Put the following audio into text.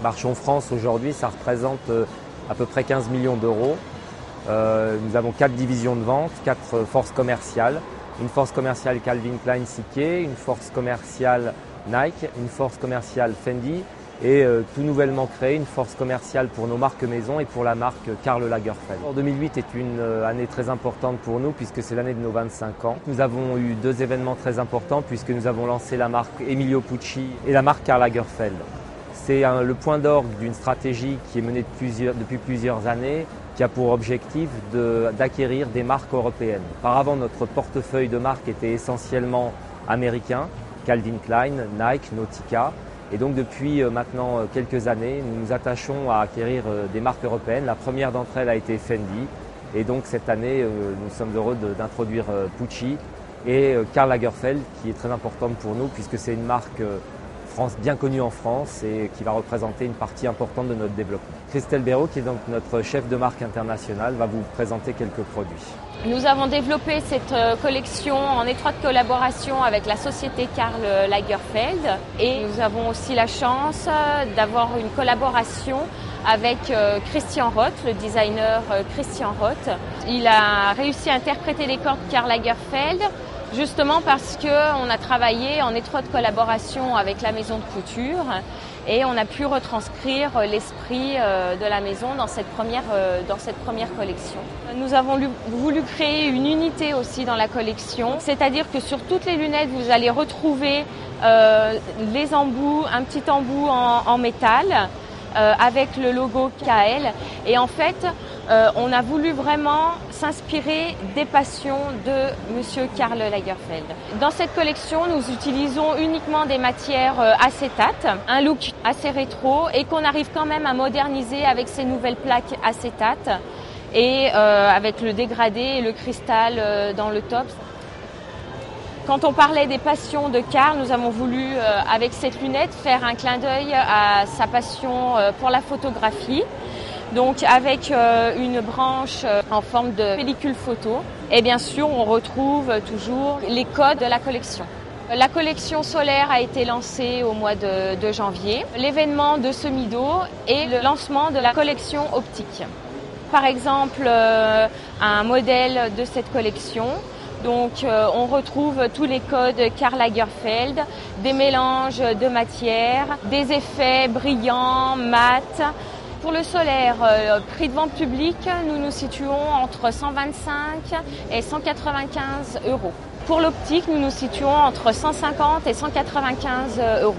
Marchons France aujourd'hui, ça représente à peu près 15 millions d'euros. Nous avons 4 divisions de vente, 4 forces commerciales. Une force commerciale Calvin Klein CK, une force commerciale Nike, une force commerciale Fendi et tout nouvellement créée, une force commerciale pour nos marques maison et pour la marque Karl Lagerfeld. 2008 est une année très importante pour nous puisque c'est l'année de nos 25 ans. Nous avons eu 2 événements très importants puisque nous avons lancé la marque Emilio Pucci et la marque Karl Lagerfeld. C'est le point d'orgue d'une stratégie qui est menée depuis plusieurs années, qui a pour objectif d'acquérir des marques européennes. Auparavant, notre portefeuille de marques était essentiellement américain, Calvin Klein, Nike, Nautica. Et donc depuis maintenant quelques années, nous nous attachons à acquérir des marques européennes. La première d'entre elles a été Fendi. Et donc cette année, nous sommes heureux d'introduire Pucci et Karl Lagerfeld, qui est très importante pour nous puisque c'est une marque bien connue en France et qui va représenter une partie importante de notre développement. Christelle Béraud, qui est donc notre chef de marque internationale, va vous présenter quelques produits. Nous avons développé cette collection en étroite collaboration avec la société Karl Lagerfeld et nous avons aussi la chance d'avoir une collaboration avec Christian Roth, le designer Christian Roth. Il a réussi à interpréter les cordes Karl Lagerfeld justement parce qu'on a travaillé en étroite collaboration avec la maison de couture et on a pu retranscrire l'esprit de la maison dans cette première collection. Nous avons voulu créer une unité aussi dans la collection, c'est-à-dire que sur toutes les lunettes, vous allez retrouver les embouts, un petit embout en métal avec le logo KL. Et en fait, on a voulu vraiment s'inspirer des passions de Monsieur Karl Lagerfeld. Dans cette collection, nous utilisons uniquement des matières acétates, un look assez rétro et qu'on arrive quand même à moderniser avec ces nouvelles plaques acétates et avec le dégradé et le cristal dans le top. Quand on parlait des passions de Karl, nous avons voulu, avec cette lunette, faire un clin d'œil à sa passion pour la photographie. Donc avec une branche en forme de pellicule photo. Et bien sûr, on retrouve toujours les codes de la collection. La collection solaire a été lancée au mois de janvier. L'événement de Semido et le lancement de la collection optique. Par exemple, un modèle de cette collection. Donc on retrouve tous les codes Karl Lagerfeld, des mélanges de matières, des effets brillants, mat. Pour le solaire, prix de vente public, nous nous situons entre 125 et 195 euros. Pour l'optique, nous nous situons entre 150 et 195 euros.